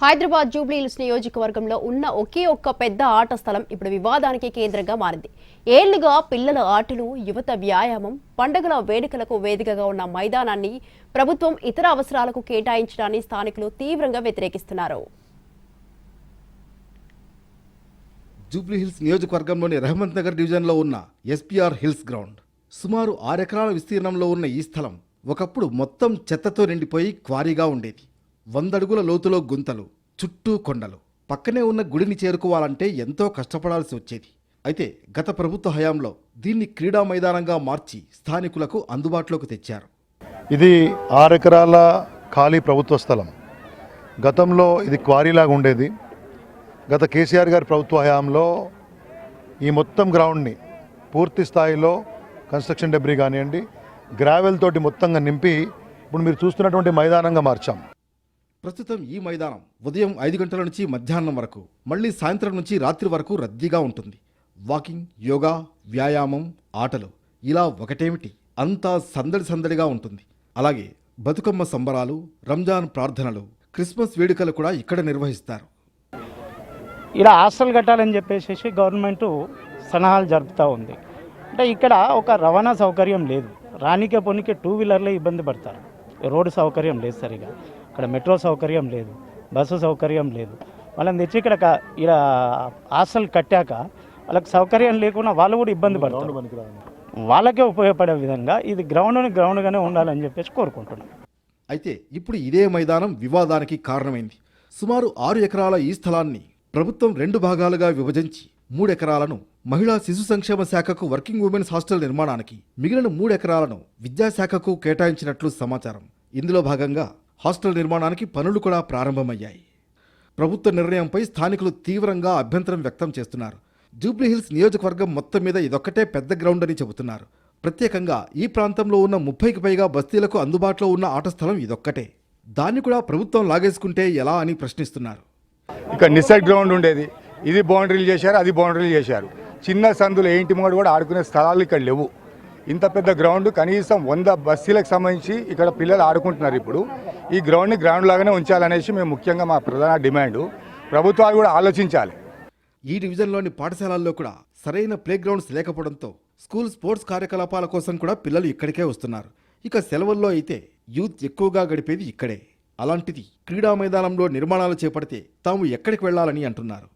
హైదరాబాద్ జూబ్లీహిల్స్ నియోజకవర్గంలో ఉన్న ఒకే ఒక్క పెద్ద ఆట స్థలం ఇప్పుడు వివాదానికి కేంద్రంగా మారింది. ఏళ్లుగా పిల్లల ఆటలు, యువత వ్యాయామం, పండుగల వేడుకలకు వేదికగా ఉన్న మైదానాన్ని ప్రభుత్వం ఇతర అవసరాలకు కేటాయించడాన్ని స్థానికులు తీవ్రంగా వ్యతిరేకిస్తున్నారు. జూబ్లీహిల్స్ నియోజకవర్గంలోని రహమత్ నగర్ డివిజన్లో ఉన్న ఎస్పీఆర్ హిల్స్ గ్రౌండ్ సుమారు 6 ఎకరాల విస్తీర్ణంలో ఉన్న ఈ స్థలం ఒకప్పుడు మొత్తం చెత్తతో నిండిపోయి క్వారీగా ఉండేది. 100 అడుగుల లోతులో గుంతలు, చుట్టూ కొండలు. పక్కనే ఉన్న గుడిని చేరుకోవాలంటే ఎంతో కష్టపడాల్సి వచ్చేది. అయితే గత ప్రభుత్వ హయాంలో దీన్ని క్రీడా మైదానంగా మార్చి స్థానికులకు అందుబాటులోకి తెచ్చారు. ఇది 6 ఎకరాల ఖాళీ ప్రభుత్వ స్థలం. గతంలో ఇది క్వారీలాగా ఉండేది. గత కేసీఆర్ గారి ప్రభుత్వ హయాంలో ఈ మొత్తం గ్రౌండ్ని పూర్తి స్థాయిలో కన్స్ట్రక్షన్ డెబ్రీ కానివ్వండి, గ్రావెల్ తోటి మొత్తంగా నింపి ఇప్పుడు మీరు చూస్తున్నటువంటి మైదానంగా మార్చాం. ప్రస్తుతం ఈ మైదానం ఉదయం 5 గంటల నుంచి మధ్యాహ్నం వరకు, మళ్ళీ సాయంత్రం నుంచి రాత్రి వరకు రద్దీగా ఉంటుంది. వాకింగ్, యోగా, వ్యాయామం, ఆటలు ఇలా ఒకటేమిటి అంతా సందడి సందడిగా ఉంటుంది. అలాగే బతుకమ్మ సంబరాలు, రంజాన్ ప్రార్థనలు, క్రిస్మస్ వేడుకలు కూడా ఇక్కడ నిర్వహిస్తారు. ఇలా హాస్టల్ కట్టాలని చెప్పేసి గవర్నమెంట్ సన్నాహాలు జరుపుతూ ఉంది. అంటే ఇక్కడ ఒక రవాణా సౌకర్యం లేదు. రానికే పొనికే 2 వీలర్లే ఇబ్బంది పడతారు. రోడ్డు సౌకర్యం లేదు, సరిగా ఇక్కడ మెట్రో సౌకర్యం లేదు, బస్సు సౌకర్యం లేదు. వాళ్ళని తెచ్చి ఇక్కడ హాస్టల్ కట్టాక వాళ్ళకి సౌకర్యం లేకుండా వాళ్ళు కూడా ఇబ్బంది పడతారు. వాళ్ళకే ఉపయోగపడే విధంగా ఇది గ్రౌండ్గానే ఉండాలని చెప్పేసి కోరుకుంటున్నాం. అయితే ఇప్పుడు ఇదే మైదానం వివాదానికి కారణమైంది. సుమారు 6 ఎకరాల ఈ స్థలాన్ని ప్రభుత్వం 2 భాగాలుగా విభజించి 3 ఎకరాలను మహిళా శిశు సంక్షేమ శాఖకు వర్కింగ్ ఉమెన్స్ హాస్టల్ నిర్మాణానికి, మిగిలిన 3 ఎకరాలను విద్యాశాఖకు కేటాయించినట్లు సమాచారం. ఇందులో భాగంగా హాస్టల్ నిర్మాణానికి పనులు కూడా ప్రారంభమయ్యాయి. ప్రభుత్వ నిర్ణయంపై స్థానికులు తీవ్రంగా అభ్యంతరం వ్యక్తం చేస్తున్నారు. జూబ్లీహిల్స్ నియోజకవర్గం మొత్తం మీద ఇదొక్కటే పెద్ద గ్రౌండ్ అని చెబుతున్నారు. ప్రత్యేకంగా ఈ ప్రాంతంలో ఉన్న 30కి పైగా బస్తీలకు అందుబాటులో ఉన్న ఆట స్థలం ఇదొక్కటే. దాన్ని కూడా ప్రభుత్వం లాగేసుకుంటే ఎలా అని ప్రశ్నిస్తున్నారు. ఇక్కడ నిసెట్ గ్రౌండ్ ఉండేది, ఇది బౌండరీలు చేశారు, అది బౌండరీలు చేశారు. చిన్న సందులు ఏంటి మోడు కూడా ఆడుకునే స్థలాలు ఇక్కడ లేవు. ఇంత పెద్ద గ్రౌండ్ కనీసం 100 బస్తీలకు సంబంధించి ఇక్కడ పిల్లలు ఆడుకుంటున్నారు. ఇప్పుడు ఈ గ్రౌండ్ని గ్రౌండ్ లాగానే ఉంచాలనేసి మేము ముఖ్యంగా మా ప్రధాన డిమాండ్. ప్రభుత్వాలు కూడా ఆలోచించాలి. ఈ డివిజన్లోని పాఠశాలల్లో కూడా సరైన ప్లే గ్రౌండ్స్ లేకపోవడంతో స్కూల్ స్పోర్ట్స్ కార్యకలాపాల కోసం కూడా పిల్లలు ఇక్కడికే వస్తున్నారు. ఇక సెలవుల్లో అయితే యూత్ ఎక్కువగా గడిపేది ఇక్కడే. అలాంటిది క్రీడా మైదానంలో నిర్మాణాలు చేపడితే తాము ఎక్కడికి వెళ్లాలని అంటున్నారు.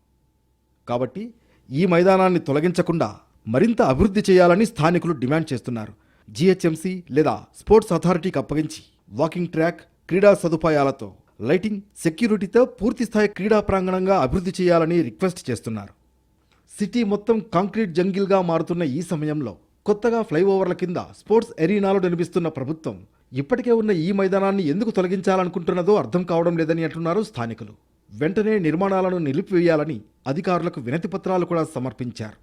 కాబట్టి ఈ మైదానాన్ని తొలగించకుండా మరింత అభివృద్ధి చేయాలని స్థానికులు డిమాండ్ చేస్తున్నారు. జీహెచ్ఎంసీ లేదా స్పోర్ట్స్ అథారిటీకి అప్పగించి వాకింగ్ ట్రాక్, క్రీడా సదుపాయాలతో, లైటింగ్, సెక్యూరిటీతో పూర్తిస్థాయి క్రీడా ప్రాంగణంగా అభివృద్ధి చేయాలని రిక్వెస్ట్ చేస్తున్నారు. సిటీ మొత్తం కాంక్రీట్ జంగిల్గా మారుతున్న ఈ సమయంలో కొత్తగా ఫ్లైఓవర్ల కింద స్పోర్ట్స్ ఎరీనాలు నిర్మిస్తున్న ప్రభుత్వం ఇప్పటికే ఉన్న ఈ మైదానాన్ని ఎందుకు తొలగించాలనుకుంటున్నదో అర్థం కావడం లేదని అంటున్నారు స్థానికులు. వెంటనే నిర్మాణాలను నిలిపివేయాలని అధికారులకు వినతి పత్రాలు కూడా సమర్పించారు.